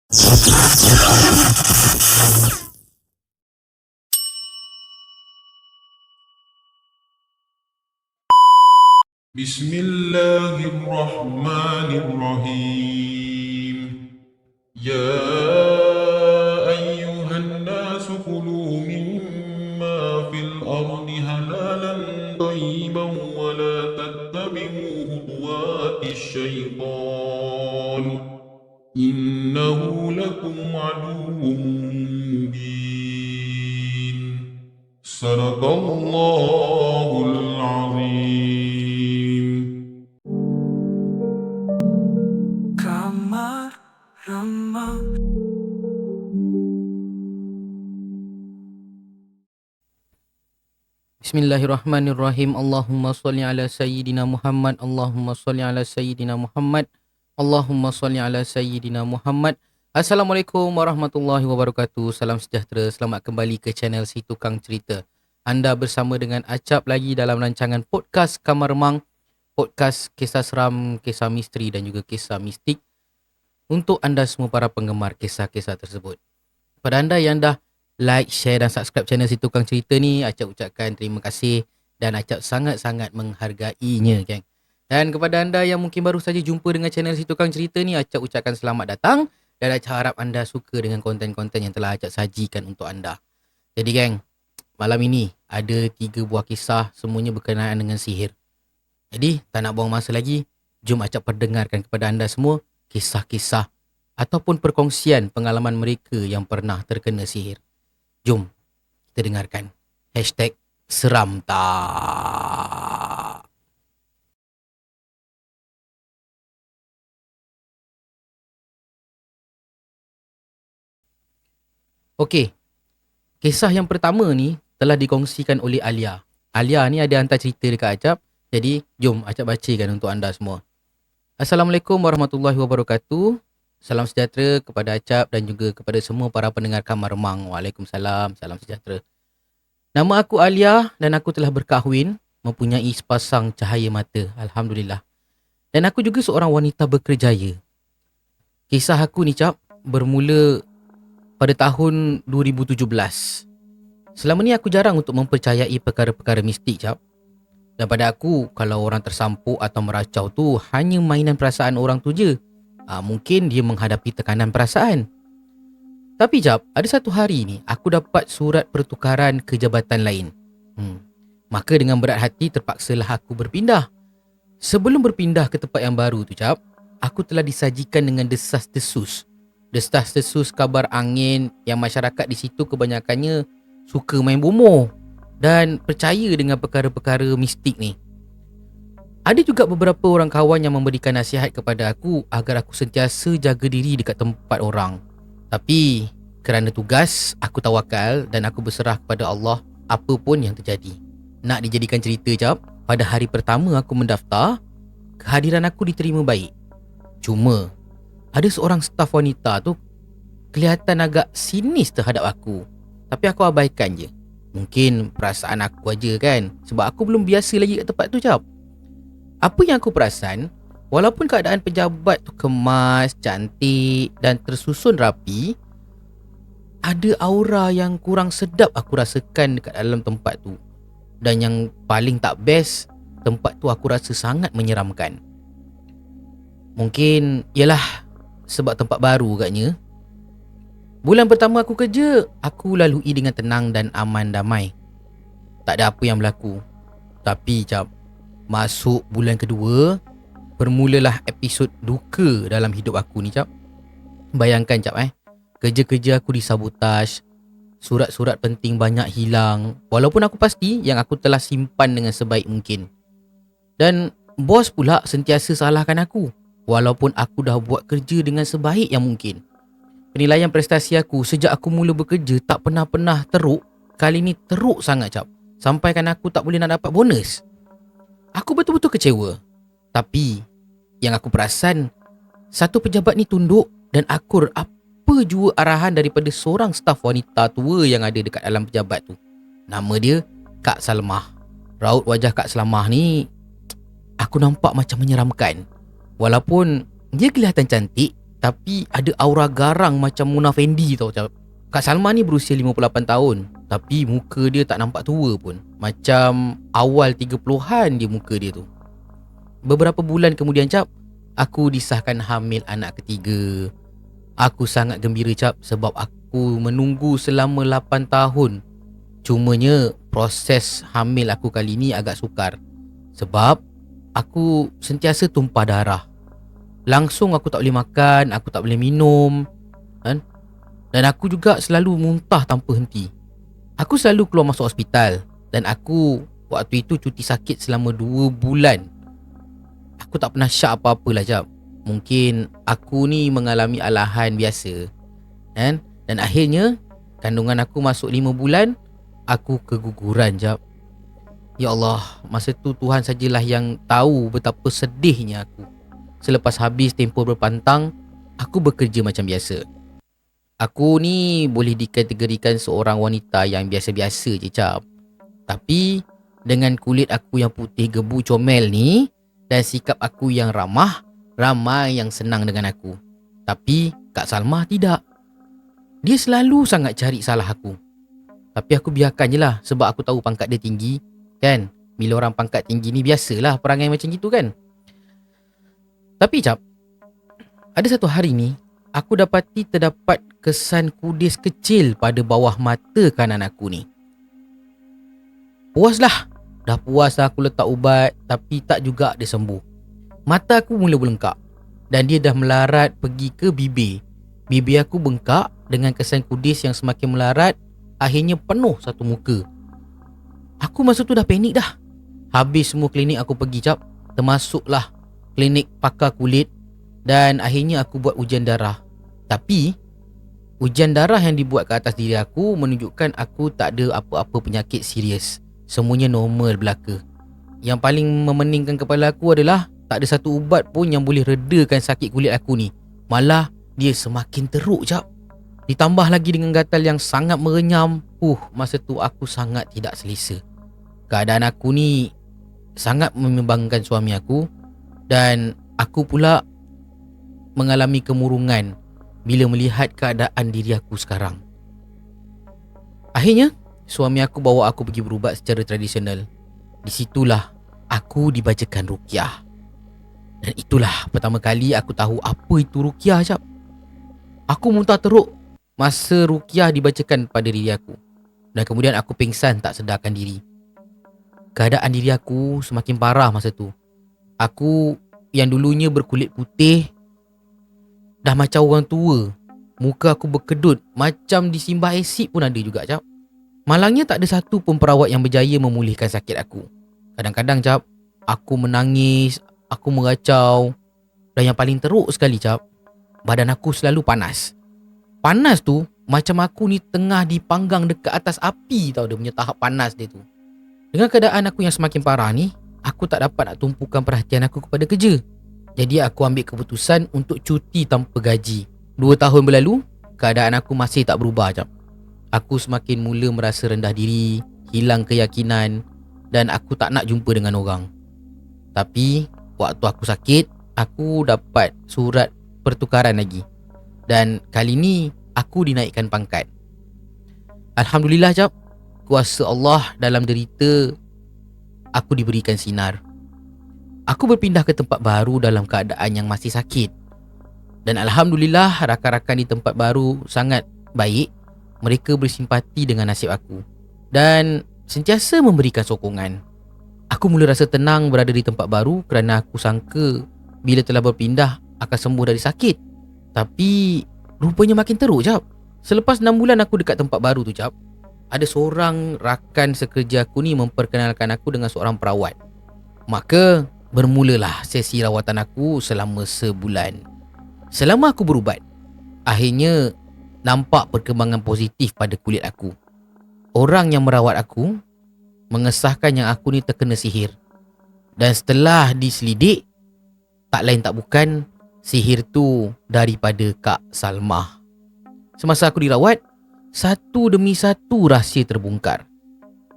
بسم الله الرحمن الرحيم يا أيها الناس كلوا مما في الأرض حلالا طيبا ولا تتبعوا خطوات الشيطان إنه لكم عدو مبين صدق الله العظيم. Kamar Rama. Bismillahirrahmanirrahim. Allahumma salli ala Sayyidina Muhammad. Allahumma salli ala Sayyidina Muhammad. Allahumma salli ala Sayyidina Muhammad. Assalamualaikum warahmatullahi wabarakatuh. Salam sejahtera. Selamat kembali ke channel Si Tukang Cerita. Anda bersama dengan Acap lagi dalam rancangan podcast Kamar Remang. Podcast kisah seram, kisah misteri dan juga kisah mistik untuk anda semua para penggemar kisah-kisah tersebut. Pada anda yang dah like, share dan subscribe channel Si Tukang Cerita ni, Acap ucapkan terima kasih dan Acap sangat-sangat menghargainya, geng. Dan kepada anda yang mungkin baru saja jumpa dengan channel Si Tukang Cerita ni, Acap ucapkan selamat datang dan Acap harap anda suka dengan konten-konten yang telah Acap sajikan untuk anda. Jadi geng, malam ini ada 3 buah kisah, semuanya berkenaan dengan sihir. Jadi tak nak buang masa lagi, jom Acap perdengarkan kepada anda semua kisah-kisah ataupun perkongsian pengalaman mereka yang pernah terkena sihir. Jom kita dengarkan. #seram tak. Okey, kisah yang pertama ni telah dikongsikan oleh Alia. Alia ni ada hantar cerita dekat Acap. Jadi jom Acap bacakan untuk anda semua. Assalamualaikum warahmatullahi wabarakatuh. Salam sejahtera kepada Acap dan juga kepada semua para pendengar Kamar Remang. Waalaikumsalam. Salam sejahtera. Nama aku Alia dan aku telah berkahwin, mempunyai sepasang cahaya mata. Alhamdulillah. Dan aku juga seorang wanita berkerjaya. Kisah aku ni, Cap, bermula pada tahun 2017. Selama ni aku jarang untuk mempercayai perkara-perkara mistik, Cap. Dan pada aku, kalau orang tersampuk atau meracau tu hanya mainan perasaan orang tu je. Mungkin dia menghadapi tekanan perasaan. Tapi Jap, ada satu hari ni aku dapat surat pertukaran ke jabatan lain. Maka dengan berat hati terpaksalah aku berpindah. Sebelum berpindah ke tempat yang baru tu Jap, aku telah disajikan dengan desas-desus. Desas-desus kabar angin yang masyarakat di situ kebanyakannya suka main bomoh dan percaya dengan perkara-perkara mistik ni. Ada juga beberapa orang kawan yang memberikan nasihat kepada aku agar aku sentiasa jaga diri dekat tempat orang. Tapi kerana tugas, aku tawakal dan aku berserah kepada Allah apa pun yang terjadi. Nak dijadikan cerita Jap, pada hari pertama aku mendaftar, kehadiran aku diterima baik. Cuma ada seorang staf wanita tu kelihatan agak sinis terhadap aku. Tapi aku abaikan je. Mungkin perasaan aku aja kan, sebab aku belum biasa lagi kat tempat tu Cap. Apa yang aku perasan, walaupun keadaan pejabat tu kemas, cantik dan tersusun rapi, ada aura yang kurang sedap aku rasakan dekat dalam tempat tu. Dan yang paling tak best, tempat tu aku rasa sangat menyeramkan. Mungkin ialah sebab tempat baru agaknya. Bulan pertama aku kerja, aku lalui dengan tenang dan aman damai. Tak ada apa yang berlaku. Tapi Cap, masuk bulan kedua, bermulalah episod duka dalam hidup aku ni Cap. Bayangkan Cap kerja-kerja aku disabotaj, surat-surat penting banyak hilang, walaupun aku pasti yang aku telah simpan dengan sebaik mungkin. Dan bos pula sentiasa salahkan aku, walaupun aku dah buat kerja dengan sebaik yang mungkin. Penilaian prestasi aku sejak aku mula bekerja tak pernah teruk. Kali ni teruk sangat Cap, sampaikan aku tak boleh nak dapat bonus. Aku betul-betul kecewa. Tapi yang aku perasan, satu pejabat ni tunduk dan akur apa jua arahan daripada seorang staf wanita tua yang ada dekat dalam pejabat tu. Nama dia Kak Salmah. Raut wajah Kak Salmah ni aku nampak macam menyeramkan. Walaupun dia kelihatan cantik, tapi ada aura garang macam Mona Fendi tau Cap. Kak Salma ni berusia 58 tahun, tapi muka dia tak nampak tua pun. Macam awal 30-an dia muka dia tu. Beberapa bulan kemudian Cap, aku disahkan hamil anak ketiga. Aku sangat gembira Cap, sebab aku menunggu selama 8 tahun. Cumanya proses hamil aku kali ni agak sukar, sebab aku sentiasa tumpah darah. Langsung aku tak boleh makan, aku tak boleh minum kan? Dan aku juga selalu muntah tanpa henti. Aku selalu keluar masuk hospital, dan aku waktu itu cuti sakit selama 2 bulan. Aku tak pernah syak apa-apa lah Jap. Mungkin aku ni mengalami alahan biasa kan? Dan akhirnya kandungan aku masuk 5 bulan, aku keguguran Jap. Ya Allah, masa tu Tuhan sajalah yang tahu betapa sedihnya aku. Selepas habis tempoh berpantang, aku bekerja macam biasa. Aku ni boleh dikategorikan seorang wanita yang biasa-biasa je Cap. Tapi dengan kulit aku yang putih gebu comel ni, dan sikap aku yang ramah, ramai yang senang dengan aku. Tapi Kak Salma tidak. Dia selalu sangat cari salah aku. Tapi aku biarkan je lah, sebab aku tahu pangkat dia tinggi kan. Bila orang pangkat tinggi ni biasalah perangai macam gitu kan. Tapi Cap, ada satu hari ni aku dapati terdapat kesan kudis kecil pada bawah mata kanan aku ni. Puaslah. Dah puas dah aku letak ubat, tapi tak juga dia sembuh. Mata aku mula belengkak, dan dia dah melarat pergi ke bibir. Bibir aku bengkak dengan kesan kudis yang semakin melarat, akhirnya penuh satu muka. Aku masa tu dah panik dah. Habis semua klinik aku pergi Cap, termasuklah klinik pakar kulit, dan akhirnya aku buat ujian darah. Tapi ujian darah yang dibuat ke atas diri aku menunjukkan aku tak ada apa-apa penyakit serius. Semuanya normal belaka. Yang paling memeningkan kepala aku adalah tak ada satu ubat pun yang boleh redakan sakit kulit aku ni. Malah dia semakin teruk Cap. Ditambah lagi dengan gatal yang sangat merenyam. Masa tu aku sangat tidak selesa. Keadaan aku ni sangat membimbangkan suami aku, dan aku pula mengalami kemurungan bila melihat keadaan diri aku sekarang. Akhirnya suami aku bawa aku pergi berubat secara tradisional. Di situlah aku dibacakan ruqyah. Dan itulah pertama kali aku tahu apa itu ruqyah Cap. Aku muntah teruk masa ruqyah dibacakan pada diri aku, dan kemudian aku pingsan tak sedarkan diri. Keadaan diri aku semakin parah masa tu. Aku yang dulunya berkulit putih dah macam orang tua. Muka aku berkedut, macam disimbah asid pun ada juga Cap. Malangnya tak ada satu pun perawat yang berjaya memulihkan sakit aku. Kadang-kadang Cap, aku menangis, aku meracau, dan yang paling teruk sekali Cap, badan aku selalu panas. Panas tu macam aku ni tengah dipanggang dekat atas api tau, dia punya tahap panas dia tu. Dengan keadaan aku yang semakin parah ni, aku tak dapat nak tumpukan perhatian aku kepada kerja. Jadi aku ambil keputusan untuk cuti tanpa gaji. 2 tahun berlalu, keadaan aku masih tak berubah Cap. Aku semakin mula merasa rendah diri, hilang keyakinan, dan aku tak nak jumpa dengan orang. Tapi waktu aku sakit, aku dapat surat pertukaran lagi. Dan kali ni aku dinaikkan pangkat. Alhamdulillah Cap, kuasa Allah dalam derita, aku diberikan sinar. Aku berpindah ke tempat baru dalam keadaan yang masih sakit. Dan Alhamdulillah, rakan-rakan di tempat baru sangat baik. Mereka bersimpati dengan nasib aku dan sentiasa memberikan sokongan. Aku mula rasa tenang berada di tempat baru, kerana aku sangka bila telah berpindah akan sembuh dari sakit. Tapi rupanya makin teruk Cap. Selepas 6 bulan aku dekat tempat baru tu Cap, ada seorang rakan sekerja aku ni memperkenalkan aku dengan seorang perawat. Maka bermulalah sesi rawatan aku selama sebulan. Selama aku berubat, akhirnya nampak perkembangan positif pada kulit aku. Orang yang merawat aku mengesahkan yang aku ni terkena sihir. Dan setelah diselidik, tak lain tak bukan, sihir tu daripada Kak Salma. Semasa aku dirawat, satu demi satu rahsia terbongkar.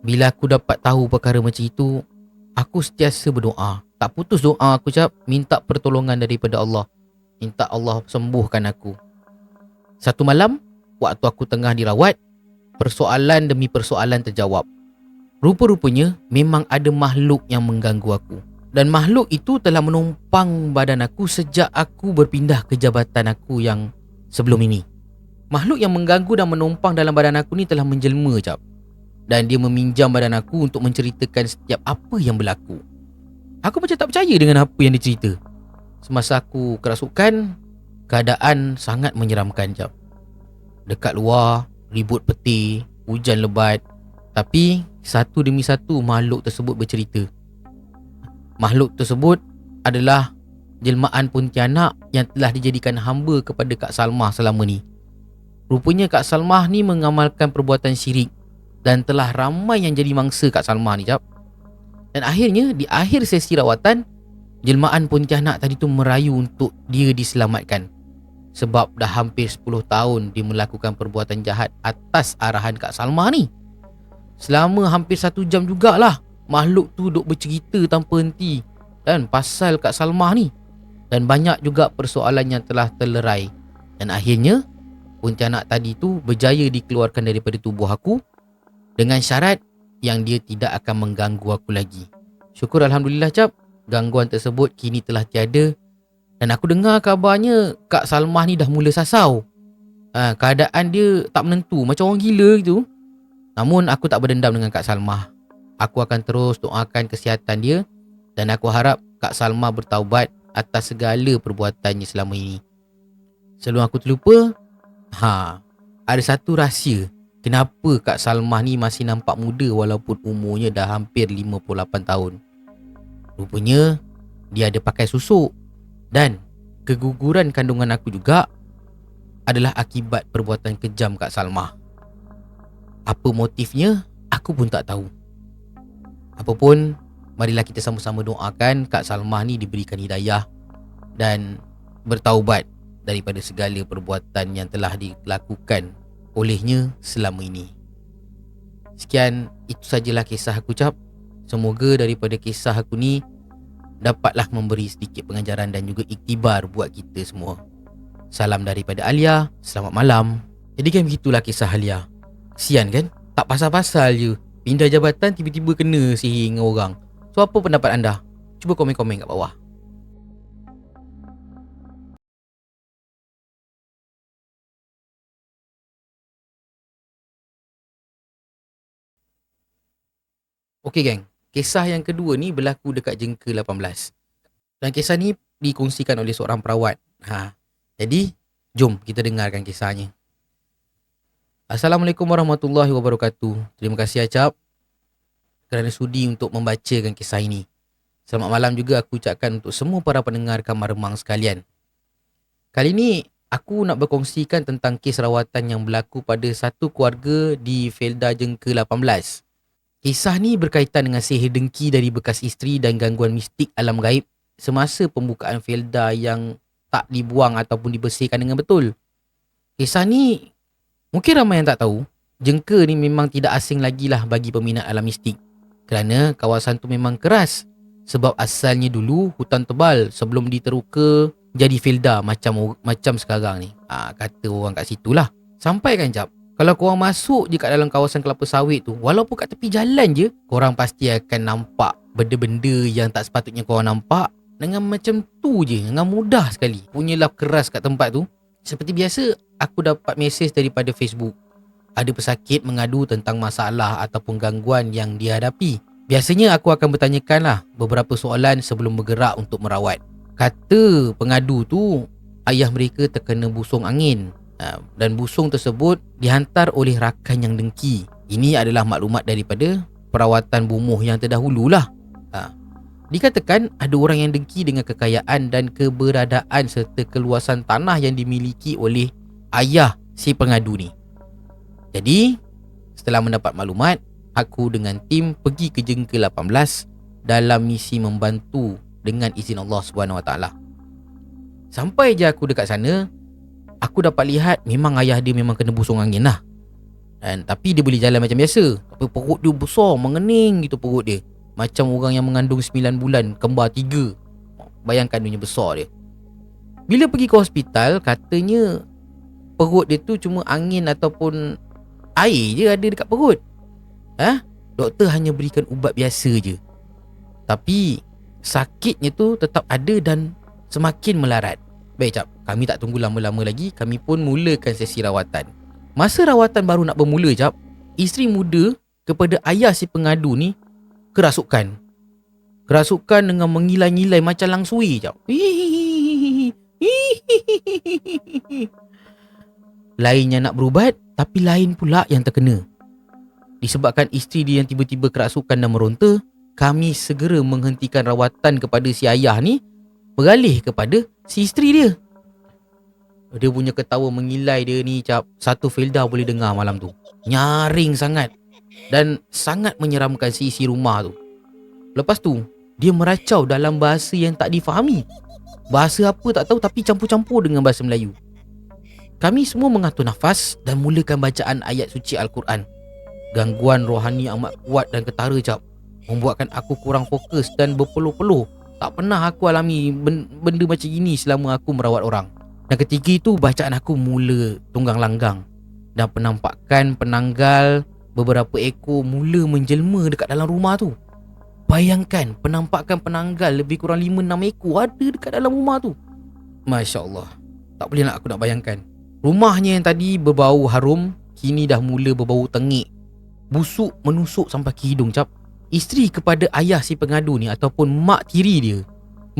Bila aku dapat tahu perkara macam itu, aku sentiasa berdoa. Tak putus doa aku Cap, minta pertolongan daripada Allah. minta Allah sembuhkan aku. Satu malam, waktu aku tengah dirawat, persoalan demi persoalan terjawab. Rupa-rupanya memang ada makhluk yang mengganggu aku. Dan makhluk itu telah menumpang badan aku sejak aku berpindah ke jabatan aku yang sebelum ini. Makhluk yang mengganggu dan menumpang dalam badan aku ni telah menjelma, Cap. Dan dia meminjam badan aku untuk menceritakan setiap apa yang berlaku. Aku macam tak percaya dengan apa yang dia cerita. Semasa aku kerasukan, keadaan sangat menyeramkan, Cap. Dekat luar, ribut peti, hujan lebat. Tapi satu demi satu makhluk tersebut bercerita. Makhluk tersebut adalah jelmaan Pontianak yang telah dijadikan hamba kepada Kak Salmah selama ni. Rupanya Kak Salmah ni mengamalkan perbuatan syirik dan telah ramai yang jadi mangsa Kak Salmah ni, Cap. Dan akhirnya di akhir sesi rawatan, jelmaan Pontianak tadi tu merayu untuk dia diselamatkan. Sebab dah hampir 10 tahun dia melakukan perbuatan jahat atas arahan Kak Salmah ni. Selama hampir 1 jam jugalah makhluk tu duk bercerita tanpa henti dan pasal Kak Salmah ni. Dan banyak juga persoalan yang telah terlerai. Dan akhirnya Pontianak tadi tu berjaya dikeluarkan daripada tubuh aku dengan syarat yang dia tidak akan mengganggu aku lagi. Syukur Alhamdulillah, Cap, gangguan tersebut kini telah tiada. Dan aku dengar kabarnya Kak Salmah ni dah mula sasau. Keadaan dia tak menentu, macam orang gila gitu. Namun aku tak berdendam dengan Kak Salmah. Aku akan terus doakan kesihatan dia. Dan aku harap Kak Salmah bertaubat atas segala perbuatannya selama ini. Sebelum aku terlupa, ada satu rahsia kenapa Kak Salmah ni masih nampak muda walaupun umurnya dah hampir 58 tahun. Rupanya dia ada pakai susuk. Dan keguguran kandungan aku juga adalah akibat perbuatan kejam Kak Salmah. Apa motifnya, aku pun tak tahu. Apapun, marilah kita sama-sama doakan Kak Salmah ni diberikan hidayah dan bertaubat daripada segala perbuatan yang telah dilakukan olehnya selama ini. Sekian, itu sajalah kisah aku, Cap. Semoga daripada kisah aku ni dapatlah memberi sedikit pengajaran dan juga iktibar buat kita semua. Salam daripada Alia. Selamat malam. Jadi kan begitulah kisah Alia. Kesian kan? Tak pasal-pasal je pindah jabatan tiba-tiba kena sihir dengan orang. So apa pendapat anda? Cuba komen-komen kat bawah. Okey geng, kisah yang kedua ni berlaku dekat Jengka 18. Dan kisah ni dikongsikan oleh seorang perawat. Jadi, jom kita dengarkan kisahnya. Assalamualaikum warahmatullahi wabarakatuh. Terima kasih Acap kerana sudi untuk membacakan kisah ini. Selamat malam juga aku ucapkan untuk semua para pendengar Kamar Remang sekalian. Kali ini aku nak berkongsikan tentang kes rawatan yang berlaku pada satu keluarga di Felda Jengka 18. Kisah ni berkaitan dengan sihir dengki dari bekas isteri dan gangguan mistik alam gaib semasa pembukaan Felda yang tak dibuang ataupun dibersihkan dengan betul. Kisah ni mungkin ramai yang tak tahu. Jengka ni memang tidak asing lagi lah bagi peminat alam mistik. Kerana kawasan tu memang keras. Sebab asalnya dulu hutan tebal sebelum diteruka jadi Felda macam sekarang ni. Kata orang kat situ lah. Sampai kan Cap, kalau korang masuk je kat dalam kawasan kelapa sawit tu, walaupun kat tepi jalan je, korang pasti akan nampak benda-benda yang tak sepatutnya korang nampak. Dengan macam tu je, dengan mudah sekali. Punyalah keras kat tempat tu. Seperti biasa, aku dapat mesej daripada Facebook. Ada pesakit mengadu tentang masalah ataupun gangguan yang dia hadapi. Biasanya aku akan bertanyakanlah beberapa soalan sebelum bergerak untuk merawat. Kata pengadu tu, ayah mereka terkena busung angin. Dan busung tersebut dihantar oleh rakan yang dengki. Ini adalah maklumat daripada perawatan bumuh yang terdahulu lah. Dikatakan ada orang yang dengki dengan kekayaan dan keberadaan serta keluasan tanah yang dimiliki oleh ayah si pengadu ni. Jadi, setelah mendapat maklumat, aku dengan tim pergi ke Jengka 18 dalam misi membantu dengan izin Allah SWT. Sampai je aku dekat sana, aku dapat lihat memang ayah dia memang kena busung angin lah. Tapi dia boleh jalan macam biasa. Tapi perut dia besar, mengening gitu perut dia. Macam orang yang mengandung 9 bulan, kembar 3. Bayangkan dunia besar dia. Bila pergi ke hospital, katanya perut dia tu cuma angin ataupun air je ada dekat perut. Doktor hanya berikan ubat biasa je. Tapi sakitnya tu tetap ada dan semakin melarat. Baik cap, kami tak tunggu lama-lama lagi, kami pun mulakan sesi rawatan. Masa rawatan baru nak bermula cap, isteri muda kepada ayah si pengadu ni kerasukan. Kerasukan dengan mengilai-ngilai macam langsui cap. Lainnya nak berubat, tapi lain pula yang terkena. Disebabkan isteri dia yang tiba-tiba kerasukan dan meronta, kami segera menghentikan rawatan kepada si ayah ni, beralih kepada si isteri dia. Dia punya ketawa mengilai dia ni cap, satu Felda boleh dengar malam tu. Nyaring sangat dan sangat menyeramkan si isi rumah tu. Lepas tu, dia meracau dalam bahasa yang tak difahami. Bahasa apa tak tahu tapi campur-campur dengan bahasa Melayu. Kami semua mengatur nafas dan mulakan bacaan ayat suci Al-Quran. Gangguan rohani amat kuat dan ketara cap, membuatkan aku kurang fokus dan berpeluh-peluh. Tak pernah aku alami benda macam ini selama aku merawat orang. Dan ketika itu bacaan aku mula tunggang langgang. Dan penampakan penanggal beberapa ekor mula menjelma dekat dalam rumah tu. Bayangkan penampakan penanggal lebih kurang 5-6 ekor ada dekat dalam rumah tu. Masya Allah, tak boleh nak aku nak bayangkan. Rumahnya yang tadi berbau harum, kini dah mula berbau tengik. Busuk menusuk sampai ke hidung cap. Isteri kepada ayah si pengadu ni ataupun mak tiri dia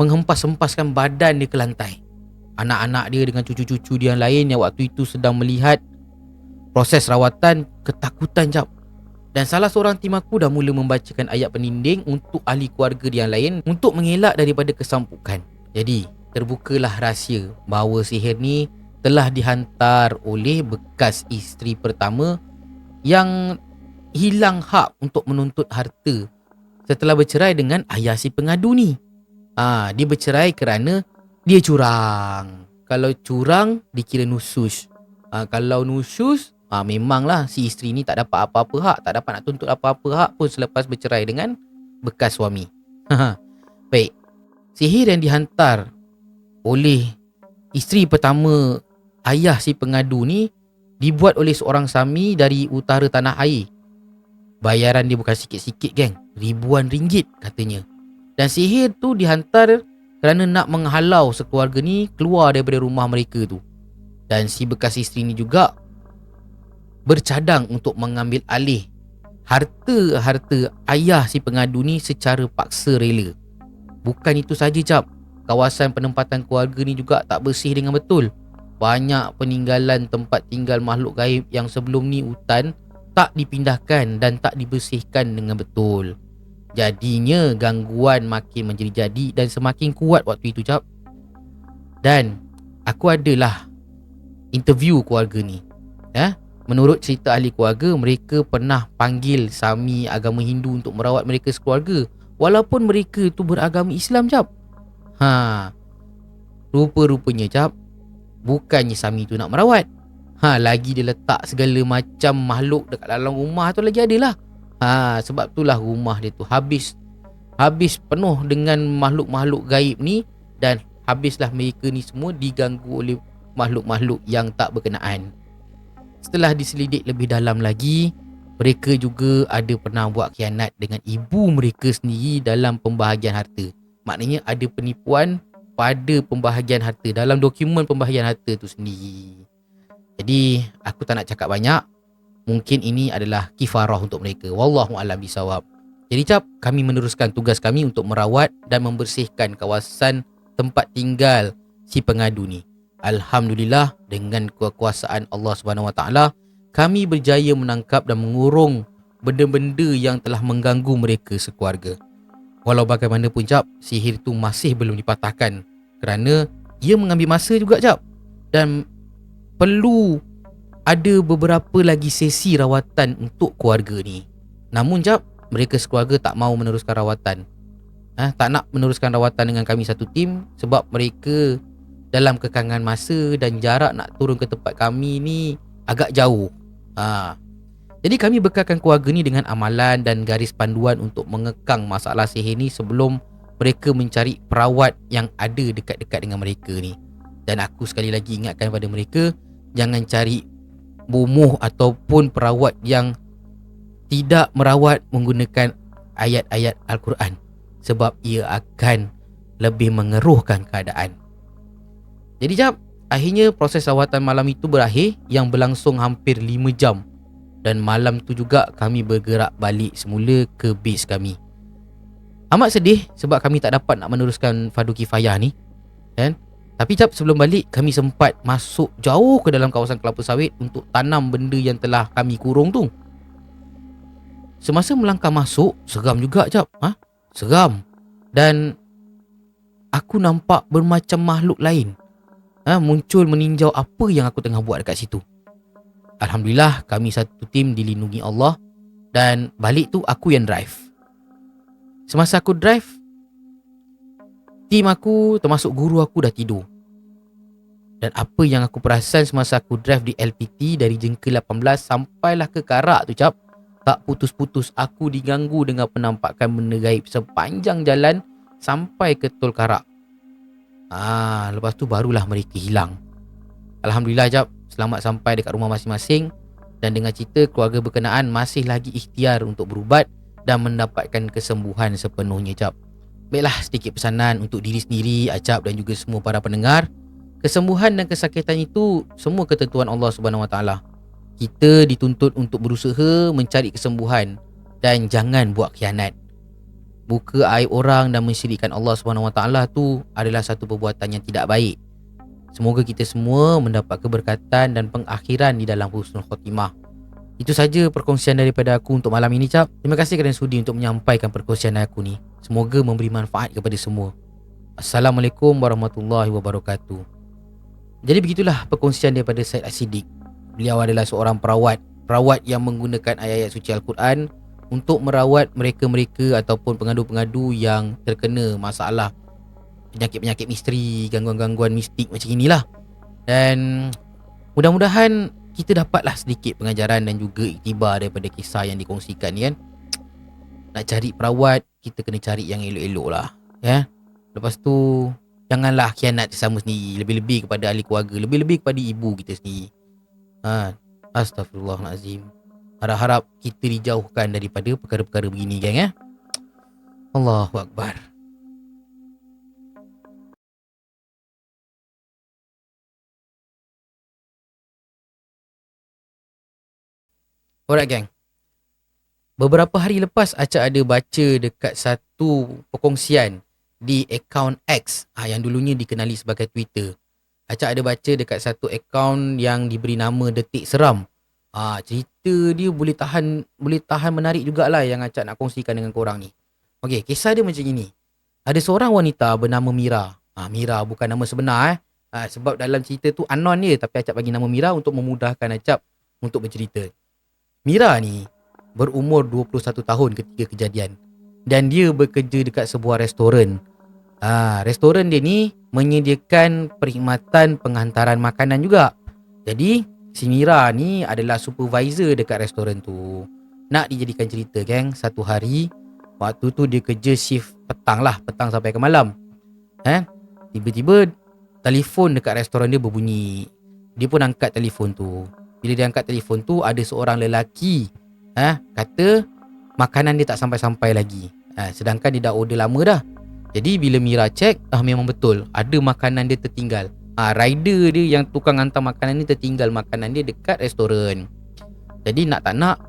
menghempas-hempaskan badan dia ke lantai. Anak-anak dia dengan cucu-cucu dia yang lain yang waktu itu sedang melihat proses rawatan ketakutan cap. Dan salah seorang tim aku dah mula membacakan ayat peninding untuk ahli keluarga dia yang lain untuk mengelak daripada kesampukan. Jadi terbukalah rahsia bahawa sihir ni telah dihantar oleh bekas isteri pertama yang hilang hak untuk menuntut harta setelah bercerai dengan ayah si pengadu ni. Dia bercerai kerana dia curang. Kalau curang dikira nusus. Kalau nusus, memanglah si isteri ni tak dapat apa-apa hak, tak dapat nak tuntut apa-apa hak pun selepas bercerai dengan bekas suami. Baik. Sihir yang dihantar oleh isteri pertama ayah si pengadu ni dibuat oleh seorang Sami dari utara tanah air. Bayaran dia bukan sikit-sikit geng, ribuan ringgit katanya. Dan sihir tu dihantar kerana nak menghalau sekeluarga ni keluar daripada rumah mereka tu. Dan si bekas isteri ni juga bercadang untuk mengambil alih harta-harta ayah si pengadu ni secara paksa rela. Bukan itu saja cap, kawasan penempatan keluarga ni juga tak bersih dengan betul. Banyak peninggalan tempat tinggal makhluk gaib yang sebelum ni hutan tak dipindahkan dan tak dibersihkan dengan betul. Jadinya gangguan makin menjadi-jadi dan semakin kuat waktu itu cap. Dan aku adalah interview keluarga ni. Menurut cerita ahli keluarga, mereka pernah panggil Sami agama Hindu untuk merawat mereka sekeluarga, walaupun mereka tu beragama Islam cap. Rupa-rupanya cap, bukannya Sami tu nak merawat. Lagi dia letak segala macam makhluk dekat dalam rumah tu lagi adalah. Sebab itulah rumah dia tu habis penuh dengan makhluk-makhluk gaib ni. Dan habislah mereka ni semua diganggu oleh makhluk-makhluk yang tak berkenaan. Setelah diselidik lebih dalam lagi, mereka juga ada pernah buat khianat dengan ibu mereka sendiri dalam pembahagian harta. Maknanya ada penipuan pada pembahagian harta, dalam dokumen pembahagian harta tu sendiri. Jadi aku tak nak cakap banyak. Mungkin ini adalah kifarah untuk mereka. Wallahu a'lam bisawab. Jadi cap, kami meneruskan tugas kami untuk merawat dan membersihkan kawasan tempat tinggal si pengadu ni. Alhamdulillah, dengan kekuasaan Allah Subhanahu Wa Taala, kami berjaya menangkap dan mengurung benda-benda yang telah mengganggu mereka sekeluarga. Walau bagaimanapun cap, sihir tu masih belum dipatahkan kerana ia mengambil masa juga cap. Dan perlu ada beberapa lagi sesi rawatan untuk keluarga ni. Namun cap, mereka sekeluarga tak mahu meneruskan rawatan. Tak nak meneruskan rawatan dengan kami satu tim sebab mereka dalam kekangan masa dan jarak nak turun ke tempat kami ni agak jauh. Jadi kami bekalkan keluarga ni dengan amalan dan garis panduan untuk mengekang masalah sihir ni sebelum mereka mencari perawat yang ada dekat-dekat dengan mereka ni. Dan aku sekali lagi ingatkan pada mereka, jangan cari bomoh ataupun perawat yang tidak merawat menggunakan ayat-ayat Al-Quran, sebab ia akan lebih mengeruhkan keadaan. Jadi jap, akhirnya proses rawatan malam itu berakhir, yang berlangsung hampir 5 jam. Dan malam tu juga kami bergerak balik semula ke base kami. Amat sedih sebab kami tak dapat nak meneruskan fardu kifayah ni, kan? Tapi jap, sebelum balik kami sempat masuk jauh ke dalam kawasan kelapa sawit untuk tanam benda yang telah kami kurung tu. Semasa melangkah masuk, seram juga jap. Seram. Dan aku nampak bermacam makhluk lain muncul meninjau apa yang aku tengah buat dekat situ. Alhamdulillah, kami satu tim dilindungi Allah. Dan balik tu aku yang drive. Semasa aku drive, tim aku termasuk guru aku dah tidur. Dan apa yang aku perasan semasa aku drive di LPT dari Jengkel 18 sampailah ke Karak tu cap, tak putus-putus aku diganggu dengan penampakan benda gaib sepanjang jalan sampai ke Tol Karak. Lepas tu barulah mereka hilang. Alhamdulillah jap, selamat sampai dekat rumah masing-masing. Dan dengan cerita keluarga berkenaan masih lagi ikhtiar untuk berubat dan mendapatkan kesembuhan sepenuhnya cap. Baiklah, sedikit pesanan untuk diri sendiri, Acap dan juga semua para pendengar. Kesembuhan dan kesakitan itu semua ketentuan Allah Subhanahu Wa Taala. Kita dituntut untuk berusaha mencari kesembuhan dan jangan buat khianat. Buka aib orang dan mensyirikkan Allah Subhanahu Wa Taala tu adalah satu perbuatan yang tidak baik. Semoga kita semua mendapat keberkatan dan pengakhiran di dalam husnul khotimah. Itu saja perkongsian daripada aku untuk malam ini cap. Terima kasih kerana sudi untuk menyampaikan perkongsian aku ni. Semoga memberi manfaat kepada semua. Assalamualaikum warahmatullahi wabarakatuh. Jadi begitulah perkongsian daripada Syed As-Siddiq. Beliau adalah seorang perawat yang menggunakan ayat-ayat suci Al-Quran untuk merawat mereka-mereka ataupun pengadu-pengadu yang terkena masalah penyakit-penyakit misteri, gangguan-gangguan mistik macam inilah. Dan mudah-mudahan kita dapatlah sedikit pengajaran dan juga iktibar daripada kisah yang dikongsikan ni kan. Nak cari perawat, kita kena cari yang elok-elok lah ya. Lepas tu janganlah khianat sesama sendiri, lebih-lebih kepada ahli keluarga, lebih-lebih kepada ibu kita sendiri. Astaghfirullahalazim. Harap-harap kita dijauhkan daripada perkara-perkara begini geng ya. Allahu Akbar. Alright gang. Beberapa hari lepas Acap ada baca dekat satu perkongsian di akaun X yang dulunya dikenali sebagai Twitter. Acap ada baca dekat satu akaun yang diberi nama Detik Seram. Cerita dia boleh tahan menarik jugalah yang Acap nak kongsikan dengan korang ni. Okey, kisah dia macam ini. Ada seorang wanita bernama Mira. Mira bukan nama sebenar sebab dalam cerita tu anon dia, tapi Acap bagi nama Mira untuk memudahkan Acap untuk bercerita. Mira ni berumur 21 tahun ketika kejadian dan dia bekerja dekat sebuah restoran. Restoran dia ni menyediakan perkhidmatan penghantaran makanan juga. Jadi si Mira ni adalah supervisor dekat restoran tu. Nak dijadikan cerita geng, satu hari waktu tu dia kerja shift petang sampai ke malam. Tiba-tiba telefon dekat restoran dia berbunyi. Dia pun angkat telefon tu. Bila dia angkat telefon tu, ada seorang lelaki kata makanan dia tak sampai-sampai lagi. Sedangkan dia dah order lama dah. Jadi bila Mira cek, memang betul ada makanan dia tertinggal. Rider dia yang tukang hantar makanan ni tertinggal makanan dia dekat restoran. Jadi nak tak nak,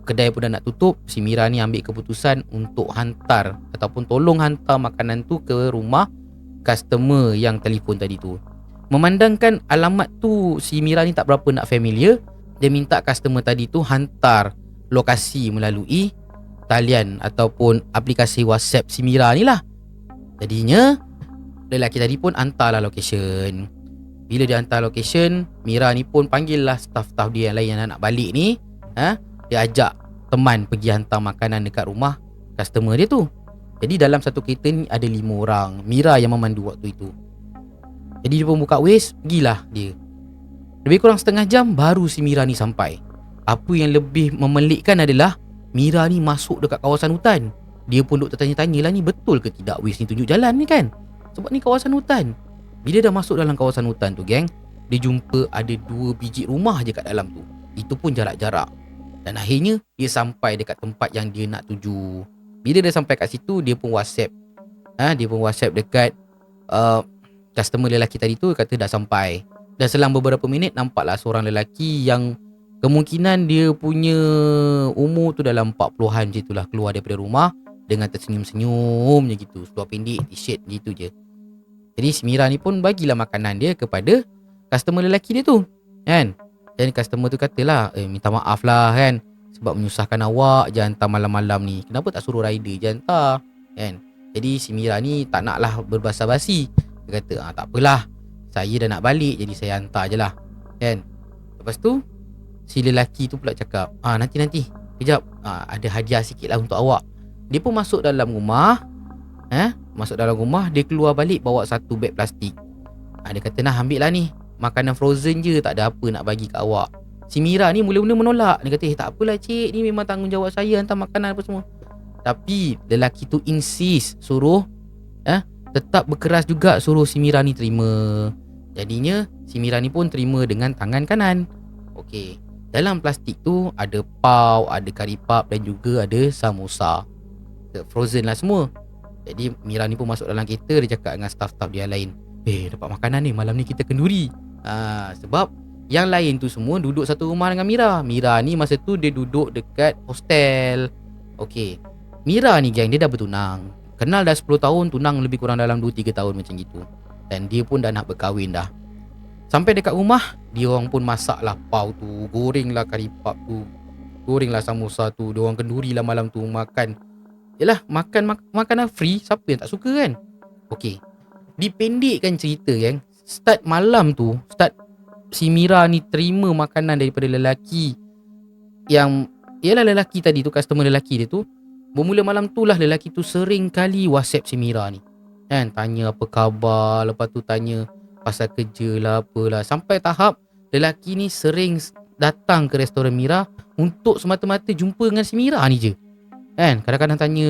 kedai pun dah nak tutup. Si Mira ni ambil keputusan untuk hantar ataupun tolong hantar makanan tu ke rumah customer yang telefon tadi tu. Memandangkan alamat tu si Mira ni tak berapa nak familiar, dia minta customer tadi tu hantar lokasi melalui talian ataupun aplikasi WhatsApp si Mira ni lah. Jadinya lelaki tadi pun hantarlah location. Bila dia hantar location, Mira ni pun panggil lah staff-staff dia yang lain yang nak balik ni. Dia ajak teman pergi hantar makanan dekat rumah customer dia tu. Jadi dalam satu kereta ni ada 5 orang. Mira yang memandu waktu itu. Jadi dia pun buka Waze, pergilah dia. Lebih kurang setengah jam baru si Mira ni sampai. Apa yang lebih memelikkan adalah Mira ni masuk dekat kawasan hutan. Dia pun duk tertanya-tanya lah, ni betul ke tidak Waze ni tunjuk jalan ni kan? Sebab ni kawasan hutan. Bila dah masuk dalam kawasan hutan tu geng, dia jumpa ada 2 biji rumah je kat dalam tu. Itu pun jarak-jarak. Dan akhirnya dia sampai dekat tempat yang dia nak tuju. Bila dia sampai kat situ, dia pun WhatsApp. Dia pun WhatsApp dekat customer lelaki tadi tu, kata dah sampai. Dan selang beberapa minit nampaklah seorang lelaki yang kemungkinan dia punya umur tu dalam 40-an macam itulah, keluar daripada rumah dengan tersenyum-senyum je gitu. Seluar pendek, t-shirt gitu je. Jadi si Mira ni pun bagilah makanan dia kepada customer lelaki dia tu, kan. Dan customer tu katalah, minta maaf lah kan, sebab menyusahkan awak je hantar malam-malam ni. Kenapa tak suruh rider je hantar, kan. Jadi si Mira ni tak naklah berbasa-basi. Dia kata, tak apalah, saya dah nak balik, jadi saya hantar je lah, kan. Lepas tu si lelaki tu pula cakap, nanti kejap, ada hadiah sikit lah untuk awak. Dia pun masuk dalam rumah. Masuk dalam rumah, dia keluar balik bawa satu beg plastik. Dia kata, nah ambil lah ni, makanan frozen je, tak ada apa nak bagi kat awak. Si Mira ni mula-mula menolak. Dia kata, tak apalah cik, ni memang tanggungjawab saya hantar makanan apa semua. Tapi lelaki tu insist, suruh tetap berkeras juga, suruh si Mira ni terima. Jadinya si Mira ni pun terima dengan tangan kanan. Okey, dalam plastik tu ada pau, ada kari pap dan juga ada samosa. Frozen lah semua. Jadi Mira ni pun masuk dalam kereta. Dia cakap dengan staff-staff dia lain, dapat makanan ni, malam ni kita kenduri. Sebab yang lain tu semua duduk satu rumah dengan Mira. Mira ni masa tu dia duduk dekat hostel. Okey, Mira ni geng, dia dah bertunang. Kenal dah 10 tahun, tunang lebih kurang dalam 2-3 tahun macam gitu. Dan dia pun dah nak berkahwin dah. Sampai dekat rumah, dia orang pun masak lah pau tu, goreng lah kari pap tu, goreng lah samosa tu. Dia orang kenduri lah malam tu, makan. Yalah, makanan free, siapa yang tak suka kan. Okey, dipendekkan cerita kan, start malam tu, si Mira ni terima makanan daripada lelaki yang, ialah lelaki tadi tu, customer lelaki dia tu. Bermula malam tu lah lelaki tu sering kali WhatsApp si Mira ni, kan, tanya apa khabar, lepas tu tanya pasal kerja lah apalah. Sampai tahap lelaki ni sering datang ke restoran Mira untuk semata-mata jumpa dengan si Mira ni je, kan. Kadang-kadang tanya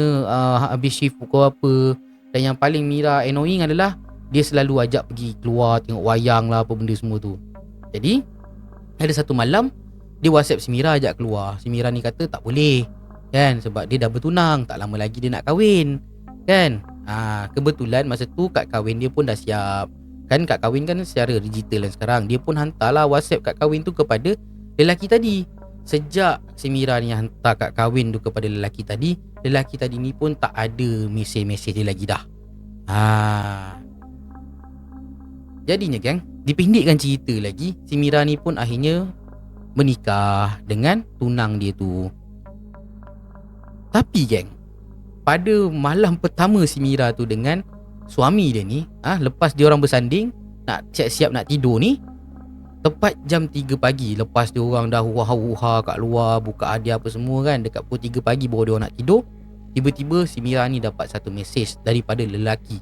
habis shift pukul apa. Dan yang paling Mira annoying adalah dia selalu ajak pergi keluar tengok wayang lah apa benda semua tu. Jadi ada satu malam dia WhatsApp si Mira ajak keluar. Si Mira ni kata tak boleh, kan, sebab dia dah bertunang, tak lama lagi dia nak kahwin, kan. Kebetulan masa tu kad kahwin dia pun dah siap, kan. Kad kahwin kan secara digital dan sekarang. Dia pun hantarlah WhatsApp kad kahwin tu kepada lelaki tadi. Sejak si Mira ni hantar kad kahwin tu kepada lelaki tadi ni pun tak ada mesej-mesej dia lagi dah. Jadinya geng, dipendekkan cerita lagi, si Mira ni pun akhirnya menikah dengan tunang dia tu. Tapi geng, pada malam pertama si Mira tu dengan suami dia ni, lepas dia orang bersanding nak siap-siap nak tidur ni, tepat jam 3 pagi, lepas dia orang dah huha-huha kat luar, buka hadiah apa semua kan, dekat pukul 3 pagi baru dia orang nak tidur, tiba-tiba si Mira ni dapat satu mesej daripada lelaki.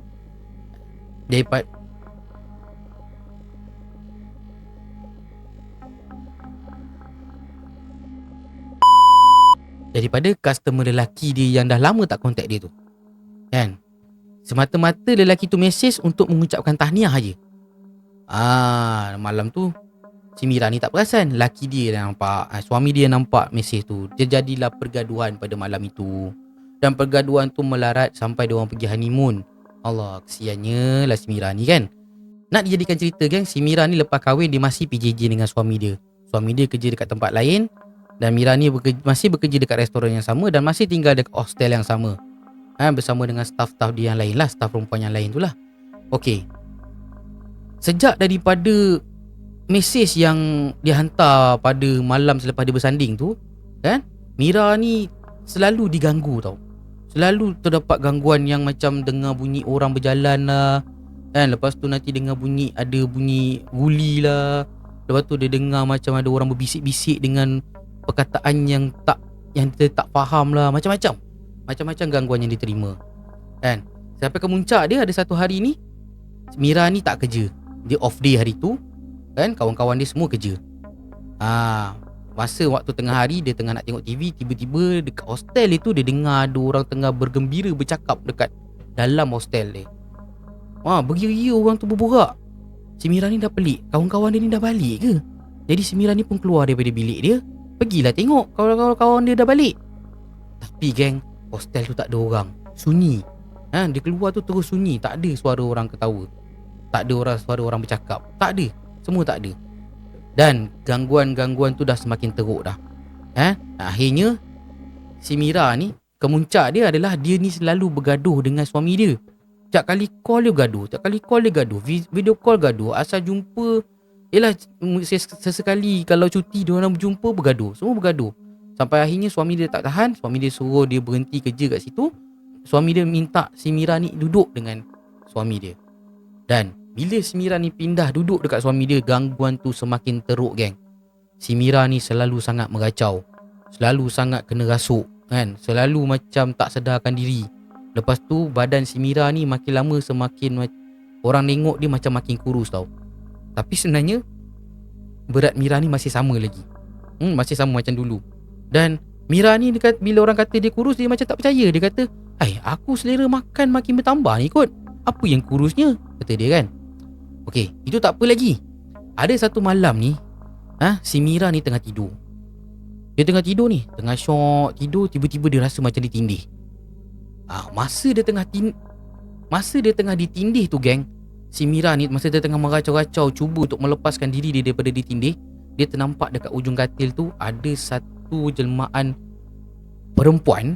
Daripada customer lelaki dia yang dah lama tak kontak dia tu, kan. Semata-mata lelaki tu mesej untuk mengucapkan tahniah aje. Malam tu si Mira ni tak perasan, laki dia dah nampak, suami dia nampak mesej tu. Terjadilah pergaduhan pada malam itu. Dan pergaduhan tu melarat sampai dia orang pergi honeymoon. Allah, kesiannya lah si Mira ni kan. Nak dijadikan cerita geng, si Mira ni lepas kahwin dia masih PJJ dengan suami dia. Suami dia kerja dekat tempat lain, dan Mira ni masih bekerja dekat restoran yang sama dan masih tinggal dekat hostel yang sama, bersama dengan staff-staff dia yang lain lah, staff perempuan yang lain tu lah. Okey, sejak daripada mesej yang dia hantar pada malam selepas dia bersanding tu, kan, Mira ni selalu diganggu tau. Selalu terdapat gangguan yang macam dengar bunyi orang berjalan lah, kan. Lepas tu nanti dengar bunyi, ada bunyi guli lah. Lepas tu dia dengar macam ada orang berbisik-bisik dengan perkataan yang dia tak faham lah. Macam-macam gangguan yang diterima, kan. Sampai ke muncak dia, ada satu hari ni Mira ni tak kerja, dia off day hari tu, kan. Kawan-kawan dia semua kerja. Masa waktu tengah hari dia tengah nak tengok TV, tiba-tiba dekat hostel itu dia dengar ada orang tengah bergembira bercakap dekat dalam hostel dia. Beria-ria orang tu berborak. Si Mira ni dah pelik, kawan-kawan dia ni dah balik ke? Jadi si Mira ni pun keluar daripada bilik dia, pergilah tengok kawan-kawan dia dah balik. Tapi geng, hostel tu tak ada orang, sunyi. Dia keluar tu terus sunyi, tak ada suara orang ketawa, tak ada suara orang bercakap, tak ada, semua tak ada. Dan gangguan-gangguan tu dah semakin teruk dah. Akhirnya si Mira ni, kemuncak dia adalah dia ni selalu bergaduh dengan suami dia. Setiap kali call dia gaduh, setiap kali call dia gaduh, video call gaduh, asal jumpa yelah sesekali kalau cuti dia orang berjumpa bergaduh, semua bergaduh. Sampai akhirnya suami dia tak tahan, suami dia suruh dia berhenti kerja kat situ. Suami dia minta si Mira ni duduk dengan suami dia. Dan bila si Mira ni pindah duduk dekat suami dia, gangguan tu semakin teruk geng. Si Mira ni selalu sangat meracau, selalu sangat kena rasuk kan, selalu macam tak sedarkan diri. Lepas tu badan si Mira ni makin lama semakin orang tengok dia macam makin kurus tau. Tapi sebenarnya berat Mira ni masih sama lagi. Masih sama macam dulu. Dan Mira ni dekat, bila orang kata dia kurus, dia macam tak percaya. Dia kata, aku selera makan makin bertambah ni kot, apa yang kurusnya? Kata dia kan. Okey, itu tak apa lagi. Ada satu malam ni, si Mira ni tengah tidur. Dia tengah tidur ni, tengah syok tidur, tiba-tiba dia rasa macam ditindih. Masa dia tengah ditindih tu geng, si Mira ni masa dia tengah meracau-racau cuba untuk melepaskan diri dia daripada ditindih, dia ternampak dekat ujung katil tu ada satu jelmaan perempuan.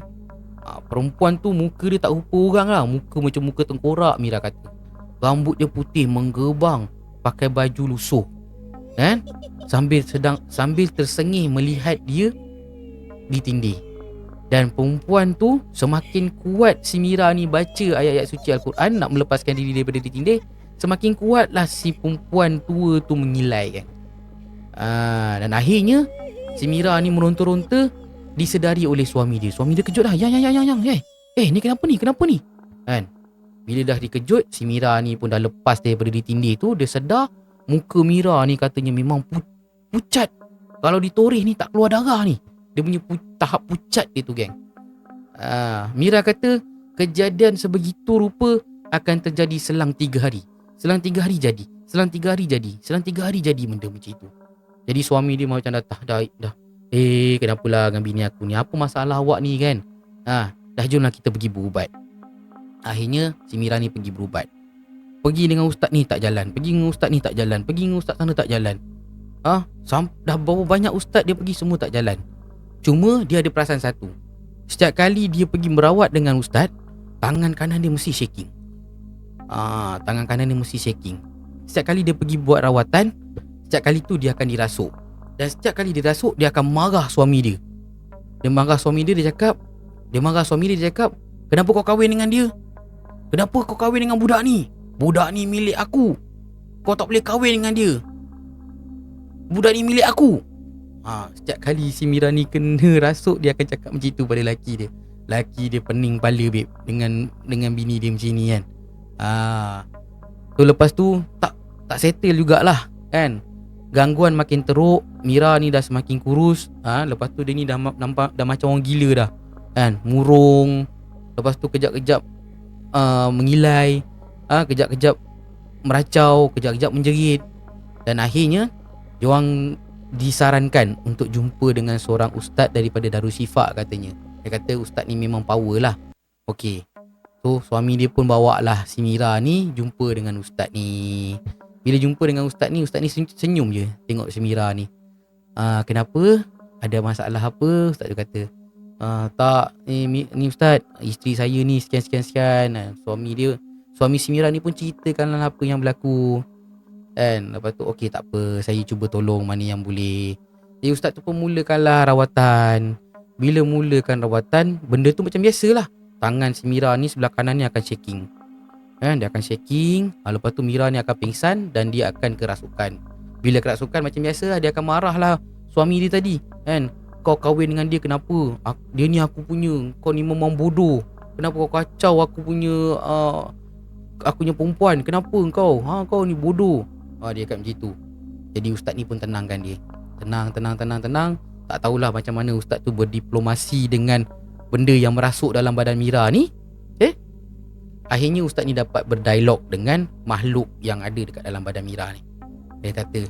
Perempuan tu muka dia tak rupa orang lah, muka macam muka tengkorak Mira kata. Rambut dia putih menggerbang, pakai baju lusuh kan, sambil tersengih melihat dia ditindih. Dan perempuan tu semakin kuat si Mira ni baca ayat-ayat suci Al-Quran nak melepaskan diri daripada ditindih, semakin kuatlah si perempuan tua tu mengilai kan. Dan akhirnya si Mira ni meronta-ronta, disedari oleh suami dia. Suami dia kejut lah. Yang ni kenapa ni kan. Bila dah dikejut, si Mira ni pun dah lepas daripada ditindih tu, dia sedar muka Mira ni katanya memang pucat. Kalau ditoreh ni tak keluar darah ni. Dia punya tahap pucat dia tu geng. Mira kata kejadian sebegitu rupa akan terjadi selang 3 hari. Selang 3 hari jadi, selang 3 hari jadi, selang 3 hari jadi benda macam itu. Jadi suami dia macam dah kenapalah dengan bini aku ni, apa masalah awak ni kan. Dah jomlah kita pergi berubat. Akhirnya si Mira ni pergi berubat. Pergi dengan ustaz ni tak jalan, pergi dengan ustaz ni tak jalan, pergi dengan ustaz sana tak jalan. Dah berapa banyak ustaz dia pergi, semua tak jalan. Cuma dia ada perasan satu. Setiap kali dia pergi merawat dengan ustaz, tangan kanan dia mesti shaking. Tangan kanan dia mesti shaking. Setiap kali dia pergi buat rawatan, setiap kali tu dia akan dirasuk. Dan setiap kali dia rasuk, dia akan marah suami dia. Dia marah suami dia, dia cakap, kenapa kau kahwin dengan dia? Kenapa kau kahwin dengan budak ni? Budak ni milik aku. Kau tak boleh kahwin dengan dia. Budak ni milik aku. Setiap kali si Mira ni kena rasuk, dia akan cakap macam tu pada laki dia. Laki dia pening kepala babe dengan bini dia macam ni kan. So lepas tu tak settle jugalah kan. Gangguan makin teruk, Mira ni dah semakin kurus. Lepas tu dia ni dah nampak dah macam orang gila dah kan, murung. Lepas tu kejap-kejap mengilai, kejap-kejap meracau, kejap-kejap menjerit. Dan akhirnya diorang disarankan untuk jumpa dengan seorang ustaz daripada Darul Shifa katanya. Dia kata ustaz ni memang power lah. Okey, so suami dia pun bawa lah si Mira ni jumpa dengan ustaz ni. Bila jumpa dengan ustaz ni senyum je tengok si Mira ni. Kenapa? Ada masalah apa? Ustaz dia kata, tak, ni ustaz, isteri saya ni sekian. Suami si Mira ni pun ceritakan apa yang berlaku. Dan lepas tu okey tak apa, saya cuba tolong mana yang boleh. Jadi ustaz tu pun mulakanlah rawatan. Bila mulakan rawatan, benda tu macam biasalah. Tangan si Mira ni sebelah kanan ni akan shaking. Dia akan shaking. Lepas tu Mira ni akan pingsan dan dia akan kerasukan. Bila kerasukan macam biasa, dia akan marah lah suami dia tadi kan. Kau kahwin dengan dia kenapa? Dia ni aku punya. Kau ni memang bodoh. Kenapa kau kacau aku punya perempuan? Kenapa kau? Kau ni bodoh. Dia cakap macam tu. Jadi ustaz ni pun tenangkan dia. Tenang. Tak tahulah macam mana ustaz tu berdiplomasi dengan benda yang merasuk dalam badan Mira ni. Akhirnya ustaz ni dapat berdialog dengan makhluk yang ada dekat dalam badan Mira ni. Dia kata,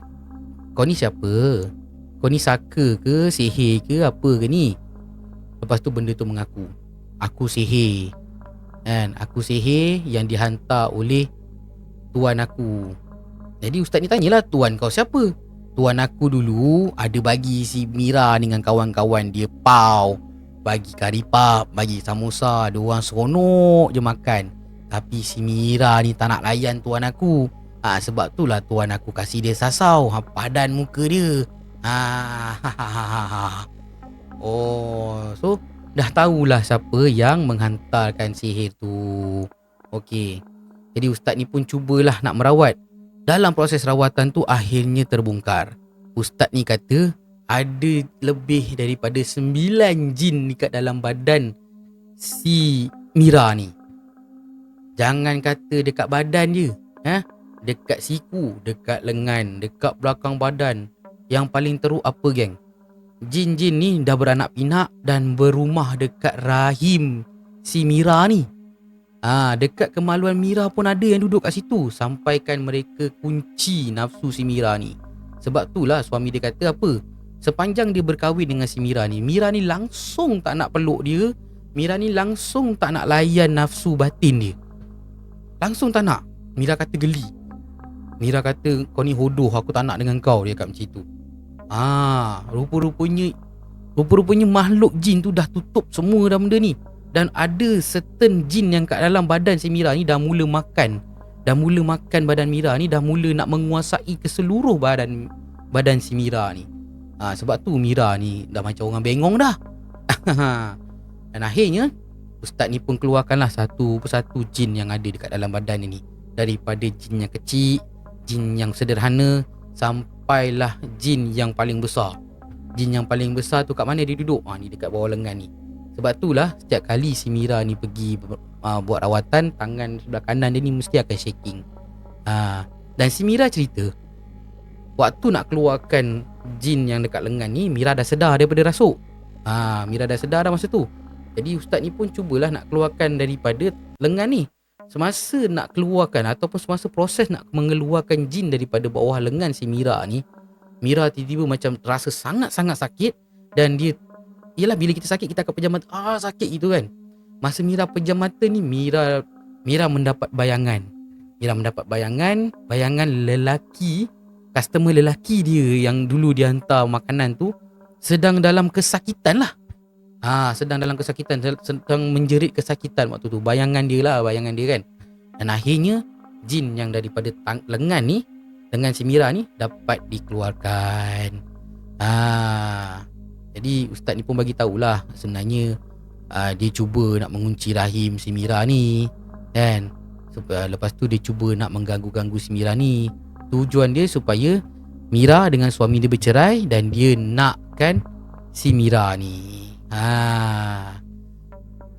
kau ni siapa? Kau ni saka ke, sihir ke, apa ke ni? Lepas tu benda tu mengaku, aku sihir. Kan? Aku sihir yang dihantar oleh tuan aku. Jadi ustaz ni tanyalah, tuan kau siapa? Tuan aku dulu ada bagi si Mira dengan kawan-kawan dia pau, bagi kari pap, bagi samosa, diorang seronok je makan. Tapi si Mira ni tak nak layan tuan aku. Sebab tu lah tuan aku kasih dia sasau. Padan muka dia. Oh, so dah tahulah siapa yang menghantarkan sihir tu. Okey. Jadi ustaz ni pun cubalah nak merawat. Dalam proses rawatan tu akhirnya terbongkar. Ustaz ni kata ada lebih daripada 9 jin dekat dalam badan si Mira ni. Jangan kata dekat badan je, dekat siku, dekat lengan, dekat belakang badan. Yang paling teruk apa geng? Jin-jin ni dah beranak pinak dan berumah dekat rahim si Mira ni. Dekat kemaluan Mira pun ada yang duduk kat situ. Sampaikan mereka kunci nafsu si Mira ni. Sebab itulah suami dia kata apa? Sepanjang dia berkahwin dengan si Mira ni langsung tak nak peluk dia. Mira ni langsung tak nak layan nafsu batin dia. Langsung tak nak. Mira kata geli. Mira kata, kau ni hodoh, aku tak nak dengan kau. Dia kat macam tu. Rupa-rupanya makhluk jin tu dah tutup semua dah benda ni. Dan ada certain jin yang kat dalam badan si Mira ni dah mula makan. Dah mula makan badan Mira ni. Dah mula nak menguasai keseluruh badan si Mira ni. Sebab tu Mira ni dah macam orang bengong dah. Dan akhirnya ustaz ni pun keluarkanlah satu persatu jin yang ada dekat dalam badan ni. Daripada jin yang kecil, jin yang sederhana, sampailah jin yang paling besar. Jin yang paling besar tu kat mana dia duduk? Ni dekat bawah lengan ni. Sebab itulah setiap kali si Mira ni pergi buat rawatan, tangan sebelah kanan dia ni mesti akan shaking. Dan si Mira cerita, waktu nak keluarkan jin yang dekat lengan ni, Mira dah sedar daripada rasuk. Mira dah sedar dah masa tu. Jadi ustaz ni pun cubalah nak keluarkan daripada lengan ni. Semasa nak keluarkan ataupun semasa proses nak mengeluarkan jin daripada bawah lengan si Mira ni, Mira tiba-tiba macam rasa sangat-sangat sakit. Dan dia, yelah bila kita sakit kita akan pejam mata, sakit gitu kan. Masa Mira pejam mata ni, Mira mendapat bayangan. Mira mendapat bayangan lelaki, customer lelaki dia yang dulu dia hantar makanan tu sedang dalam kesakitan lah. Sedang dalam kesakitan, sedang menjerit kesakitan waktu tu. Bayangan dia kan. Dan akhirnya jin yang daripada lengan ni dengan si Mira ni dapat dikeluarkan. Jadi ustaz ni pun bagi tahulah sebenarnya dia cuba nak mengunci rahim si Mira ni kan. Lepas tu dia cuba nak mengganggu-ganggu si Mira ni. Tujuan dia supaya Mira dengan suami dia bercerai dan dia nakkan si Mira ni.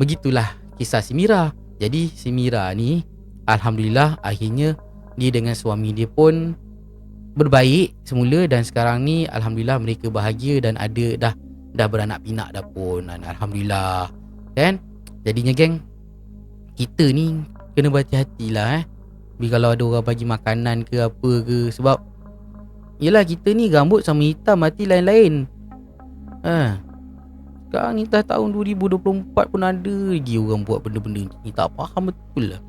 Begitulah kisah si Mira. Jadi si Mira ni alhamdulillah akhirnya dia dengan suami dia pun berbaik semula. Dan sekarang ni alhamdulillah mereka bahagia dan ada dah beranak pinak dah pun. Dan alhamdulillah kan. Jadinya geng, kita ni kena berhati-hatilah bila kalau ada orang bagi makanan ke apa ke. Sebab yelah kita ni rambut sama hitam hati lain-lain. Sekarang ni dah tahun 2024 pun ada lagi orang buat benda-benda ni. Tak faham betul lah.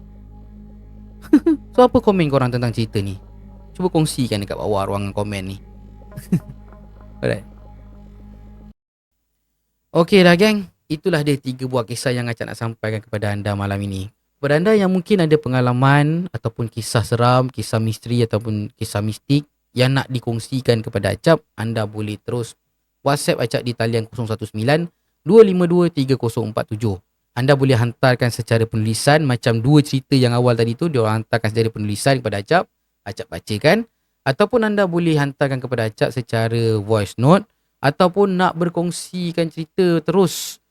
So apa komen korang tentang cerita ni? Cuba kongsikan dekat bawah ruangan komen ni. Alright. Okay dah geng. Itulah dia 3 buah kisah yang Acap nak sampaikan kepada anda malam ini. Kepada anda yang mungkin ada pengalaman ataupun kisah seram, kisah misteri ataupun kisah mistik yang nak dikongsikan kepada Acap, anda boleh terus WhatsApp Acap di talian 019-252-3047. Anda boleh hantarkan secara penulisan macam 2 cerita yang awal tadi tu. Dia orang hantarkan secara penulisan kepada Acap, Acap bacakan. Ataupun anda boleh hantarkan kepada Acap secara voice note. Ataupun nak berkongsikan cerita terus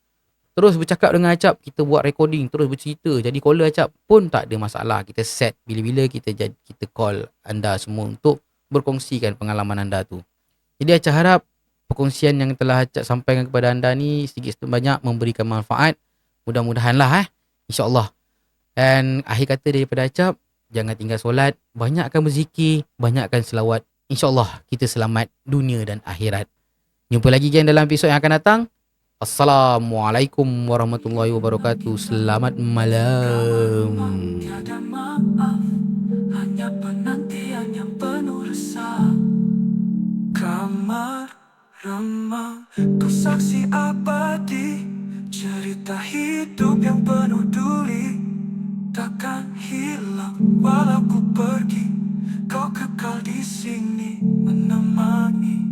bercakap dengan Acap, kita buat recording, terus bercerita jadi caller Acap pun tak ada masalah. Kita set bila-bila kita call anda semua untuk berkongsikan pengalaman anda tu. Jadi Acap harap perkongsian yang telah Acap sampaikan kepada anda ni sedikit sebanyak memberikan manfaat. Mudah-mudahan lah InsyaAllah Dan akhir kata daripada Acap, jangan tinggal solat, banyakkan berzikir, banyakkan selawat. InsyaAllah kita selamat dunia dan akhirat. Jumpa lagi geng dalam episod yang akan datang. Assalamualaikum warahmatullahi wabarakatuh. Selamat malam. Tiada maaf, hanya penantian yang penuh resah. Kamar remang, tu saksi abadi, cerita hidup yang penuh duri. Takkan hilang walau ku pergi, kau kekal di sini menemani.